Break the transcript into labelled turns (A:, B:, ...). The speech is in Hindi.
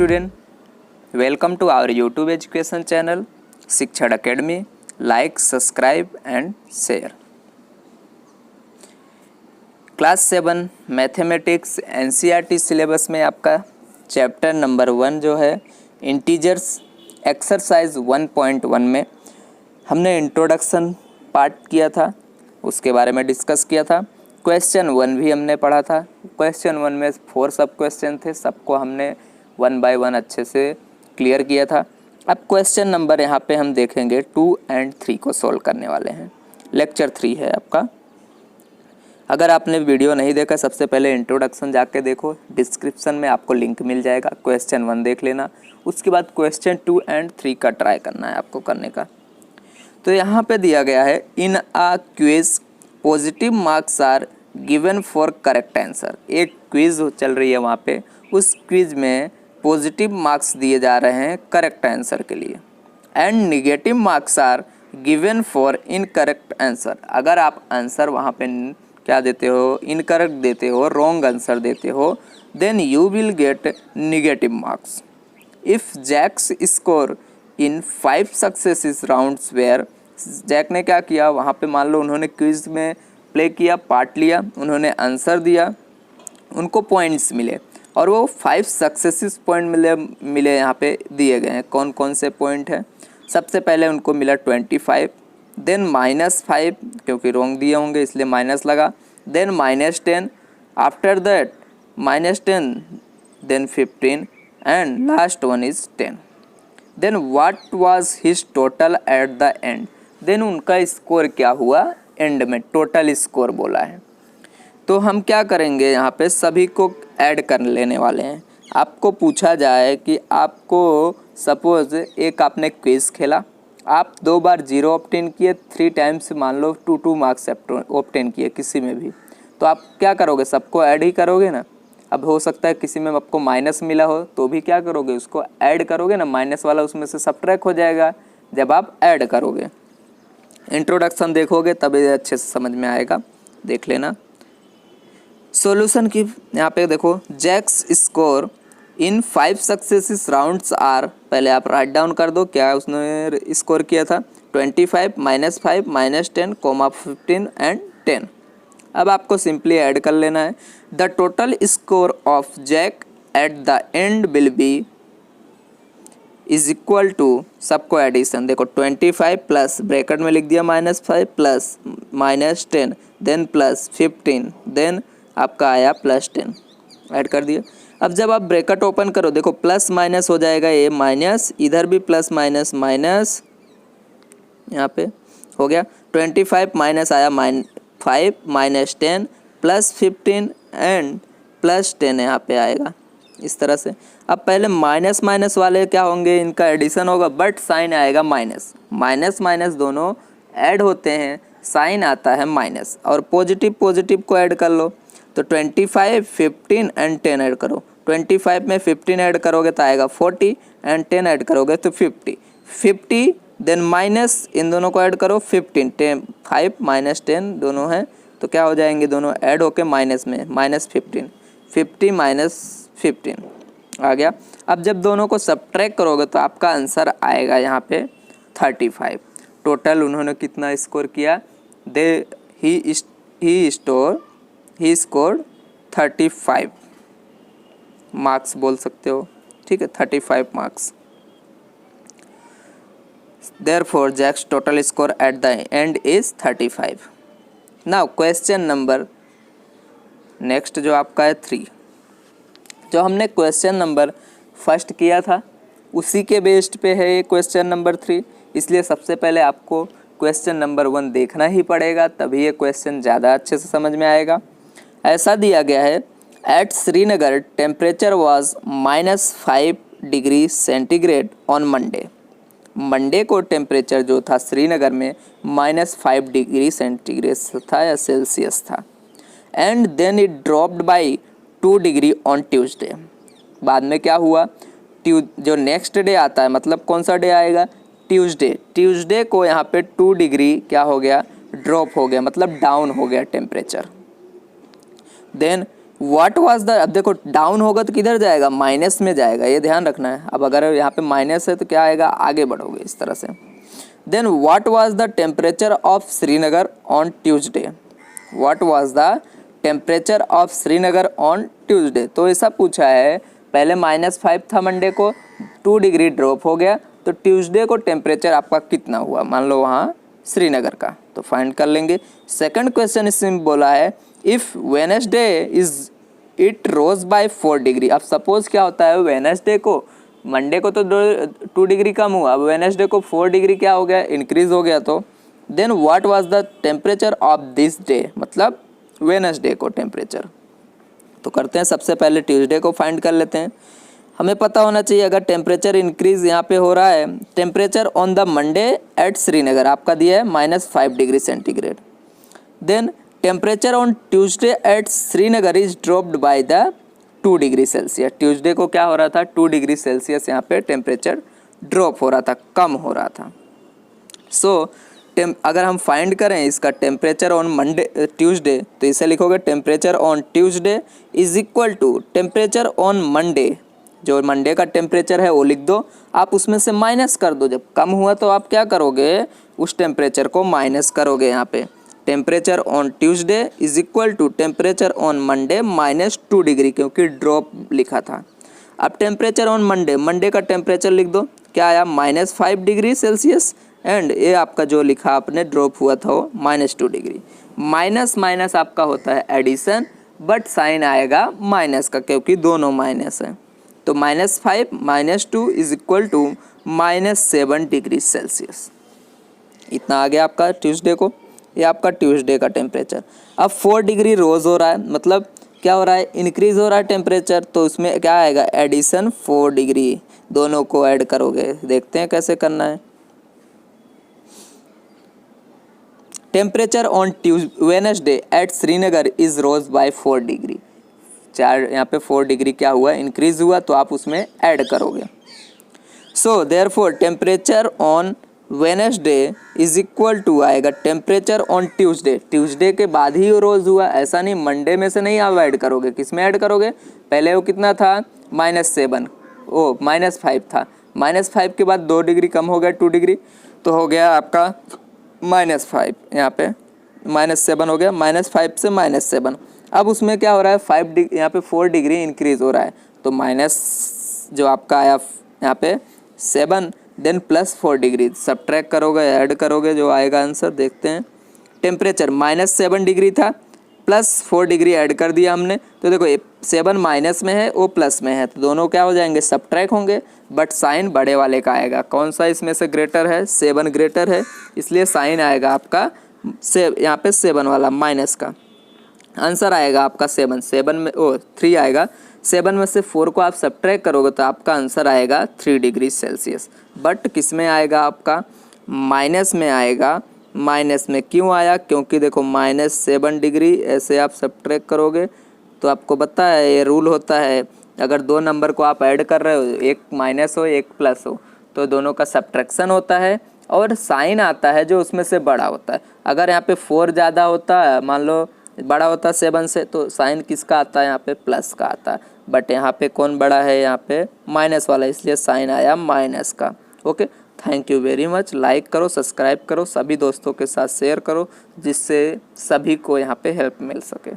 A: student, welcome to our YouTube education channel शिक्षण academy. Like, subscribe and share. Class 7 mathematics NCERT syllabus में आपका चैप्टर नंबर 1 जो है इंटीजर्स एक्सरसाइज 1.1 में हमने इंट्रोडक्शन पार्ट किया था, उसके बारे में डिस्कस किया था. क्वेश्चन 1 भी हमने पढ़ा था. क्वेश्चन 1 में 4 सब क्वेश्चन थे, सबको हमने 1 बाय 1 अच्छे से क्लियर किया था. अब क्वेश्चन नंबर यहाँ पे हम देखेंगे 2 और 3 को सॉल्व करने वाले हैं. लेक्चर 3 है आपका. अगर आपने वीडियो नहीं देखा, सबसे पहले इंट्रोडक्शन जाके देखो, डिस्क्रिप्शन में आपको लिंक मिल जाएगा. क्वेश्चन 1 देख लेना, उसके बाद क्वेश्चन 2 और 3 का ट्राई करना है आपको करने का. तो यहाँ पे दिया गया है in a quiz positive marks are given for correct answer. एक क्विज चल रही है वहाँ पे, उस क्विज में पॉजिटिव मार्क्स दिए जा रहे हैं करेक्ट आंसर के लिए. And negative marks are given for incorrect answer. अगर आप आंसर वहाँ पे क्या देते हो, इनकरेक्ट देते हो, रॉन्ग आंसर देते हो, then you will get negative marks. If Jack's score in 5 successive rounds were, Jack ने क्या किया वहाँ पे, मान लो उन्होंने क्विज में प्ले किया, पार्ट लिया, उन्होंने आंसर दिया, उनको पॉइंट्स मिले और वो 5 सक्सेसिव पॉइंट मिले यहाँ पे दिए गए हैं. कौन कौन से पॉइंट हैं? सबसे पहले उनको मिला 25, देन -5 क्योंकि रॉन्ग दिए होंगे इसलिए माइनस लगा, then -10, after that -10, then 15 and last one is 10. Then what was his total at the end. Then उनका स्कोर क्या हुआ एंड में, टोटल स्कोर बोला है. तो हम क्या करेंगे यहाँ पे, सभी को ऐड कर लेने वाले हैं. आपको पूछा जाए कि आपको सपोज एक आपने क्विज खेला, आप 2 बार 0 ऑब्टेन किए, 3 टाइम्स मान लो 2 मार्क्स ऑब्टेन किए किसी में भी, तो आप क्या करोगे, सबको ऐड ही करोगे ना. अब हो सकता है किसी में आपको माइनस मिला हो, तो भी क्या करोगे, उसको ऐड करोगे ना. माइनस वाला उसमें से सब्ट्रैक्ट हो जाएगा जब आप ऐड करोगे. इंट्रोडक्शन देखोगे तभी अच्छे से समझ में आएगा, देख लेना. सॉल्यूशन की यहाँ पे देखो, Jack's score in 5 successive rounds are, पहले आप राइट डाउन कर दो क्या उसने स्कोर किया था. 25, -5, -10, 15 एंड 10. अब आपको सिंपली ऐड कर लेना है. The total score of Jack at the end will be is equal to, सबको एडिशन देखो, 25 प्लस ब्रैकेट में लिख दिया -5 प्लस -10 देन +15 देन आपका आया +10, ऐड कर दिया. अब जब आप ब्रैकेट ओपन करो देखो, प्लस माइनस हो जाएगा, ये माइनस, इधर भी प्लस माइनस माइनस, यहाँ पे हो गया 25 माइनस आया -5 -10 +15 एंड +10 यहाँ पे आएगा इस तरह से. अब पहले माइनस माइनस वाले क्या होंगे, इनका एडिशन होगा बट साइन आएगा माइनस. माइनस माइनस दोनों ऐड होते हैं, साइन आता है माइनस. और पॉजिटिव पॉजिटिव को ऐड कर लो, तो 25, 15 एंड 10 ऐड करो. 25 में 15 ऐड करोगे तो आएगा 40 एंड 10 ऐड करोगे तो 50 देन माइनस, इन दोनों को ऐड करो 15, 10, 5 -10 दोनों हैं, तो क्या हो जाएंगे, दोनों ऐड होके माइनस में -15, 50 -15 आ गया. अब जब दोनों को सब्ट्रैक्ट करोगे तो आपका आंसर आएगा यहाँ पे 35. टोटल उन्होंने कितना स्कोर किया, ही स्कोर्ड 35 मार्क्स बोल सकते हो, ठीक है, 35 marks. Therefore, Jack's total score at the end is 35. Now question number next जो आपका है 3. जो हमने क्वेश्चन नंबर फर्स्ट किया था उसी के बेस्ड पे है ये क्वेश्चन नंबर 3, इसलिए सबसे पहले आपको क्वेश्चन नंबर 1 देखना ही पड़ेगा, तभी ये क्वेश्चन ज़्यादा अच्छे से समझ में आएगा. ऐसा दिया गया है, at Srinagar temperature was -5 degree centigrade on Monday. Monday को टेम्परेचर जो था श्रीनगर में -5 डिग्री सेंटीग्रेड था या सेल्सियस था. And then it dropped by 2 degree on Tuesday. बाद में क्या हुआ, जो नेक्स्ट डे आता है, मतलब कौन सा डे आएगा, ट्यूसडे को यहाँ पे 2 डिग्री क्या हो गया, ड्रॉप हो गया, मतलब डाउन हो गया temperature. Then what was the, अब देखो डाउन होगा तो किधर जाएगा, माइनस में जाएगा, ये ध्यान रखना है। अब अगर यहाँ पे माइनस है तो क्या आएगा, आगे बढ़ोगे इस तरह से। Then what was the temperature of Srinagar on Tuesday, what was the temperature of Srinagar on Tuesday. तो ऐसा पूछा है, पहले -5 था मंडे को, 2 डिग्री ड्रॉप हो गया, तो ट्यूसडे को टेम्परेचर आपका कितना हुआ, मान लो वहाँ श्रीनगर का, तो फाइंड कर लेंगे। सेकंड क्वेश्चन इसमें बोला है if Wednesday is it rose by 4 degree. अब सपोज क्या होता है, वेडनेसडे को, मंडे को तो 2 डिग्री कम हुआ, अब वेडनेसडे को 4 डिग्री क्या हो गया, इंक्रीज हो गया। तो then what was the temperature of this day, मतलब वेडनेसडे को टेम्परेचर। तो करते हैं, सबसे पहले ट्यूसडे को फाइंड कर लेते हैं। हमें पता होना चाहिए अगर टेम्परेचर इंक्रीज यहाँ पे हो रहा है, temperature on the Monday at Srinagar आपका दिया है -5 degree centigrade. Then temperature on Tuesday at Srinagar is dropped by the 2 degree Celsius. Tuesday को क्या हो रहा था, 2 डिग्री सेल्सियस यहाँ पे टेम्परेचर ड्रॉप हो रहा था, कम हो रहा था। सो अगर हम फाइंड करें इसका टेम्परेचर ऑन मंडे ट्यूसडे, तो इसे लिखोगे temperature on Tuesday is equal to temperature on Monday, जो मंडे का टेम्परेचर है वो लिख दो, आप उसमें से माइनस कर दो। जब कम हुआ तो आप क्या करोगे, उस टेम्परेचर को माइनस करोगे। यहाँ पे temperature on Tuesday is equal to temperature on Monday -2 degree, क्योंकि ड्रॉप लिखा था। अब टेम्परेचर ऑन मंडे, मंडे का टेम्परेचर लिख दो, क्या आया -5 डिग्री सेल्सियस, एंड ये आपका जो लिखा आपने ड्रॉप हुआ था वो -2 डिग्री। माइनस माइनस आपका होता है एडिशन, बट साइन आएगा माइनस का, क्योंकि दोनों माइनस है। तो -5 -2 is equal to -7 degree Celsius. इतना आ गया आपका ट्यूसडे को, ये आपका ट्यूसडे का टेम्परेचर। अब 4 डिग्री रोज हो रहा है, मतलब क्या हो रहा है, इंक्रीज हो रहा है टेम्परेचर, तो उसमें क्या आएगा, एडिशन 4 डिग्री, दोनों को ऐड करोगे। देखते हैं कैसे करना है। Temperature on Wednesday at Srinagar is rose by 4 degree, यहाँ पे 4 डिग्री क्या हुआ, इंक्रीज हुआ, तो आप उसमें ऐड करोगे। So therefore temperature on Wednesday is equal to आएगा टेम्परेचर ऑन ट्यूसडे, ट्यूसडे के बाद ही रोज हुआ, ऐसा नहीं मंडे में से नहीं आप ऐड करोगे। किस में ऐड करोगे, पहले वो कितना था -7, ओ -5 था, -5 के बाद 2 डिग्री कम हो गया 2 डिग्री, तो हो गया आपका -5, यहाँ पे -7 हो गया, -5 से -7। अब उसमें क्या हो रहा है, 5 डिग्री, यहाँ पे 4 डिग्री इंक्रीज हो रहा है, तो माइनस जो आपका आया यहाँ पे 7, देन +4 डिग्री, सब्ट्रैक्ट करोगे, ऐड करोगे, जो आएगा आंसर देखते हैं। टेम्परेचर -7 डिग्री था, +4 डिग्री ऐड कर दिया हमने, तो देखो 7 माइनस में है, वो प्लस में है, तो दोनों क्या हो जाएंगे, सब्ट्रैक्ट होंगे, बट साइन बड़े वाले का आएगा। कौन सा इसमें से ग्रेटर है, 7 ग्रेटर है, इसलिए साइन आएगा आपका यहाँ पे 7 वाला माइनस का। आंसर आएगा आपका 7 में 3 आएगा, 7 में से 4 को आप सब्ट्रैक्ट करोगे तो आपका आंसर आएगा 3 डिग्री सेल्सियस। बट किस में आएगा, आपका माइनस में आएगा। माइनस में क्यों आया, क्योंकि देखो -7 डिग्री ऐसे आप सब्ट्रैक्ट करोगे तो आपको पता है ये रूल होता है, अगर 2 नंबर को आप ऐड कर रहे हो, एक माइनस हो एक प्लस हो, तो दोनों का सब्ट्रैक्शन होता है और साइन आता है जो उसमें से बड़ा होता है। अगर यहाँ पे 4 ज़्यादा होता है, मान लो बड़ा होता है 7 से, तो साइन किसका आता है, यहाँ पे प्लस का आता है, बट यहाँ पे कौन बड़ा है, यहाँ पे माइनस वाला, इसलिए साइन आया माइनस का। Okay, thank you very much. Like करो, सब्सक्राइब करो, सभी दोस्तों के साथ शेयर करो, जिससे सभी को यहाँ पे हेल्प मिल सके।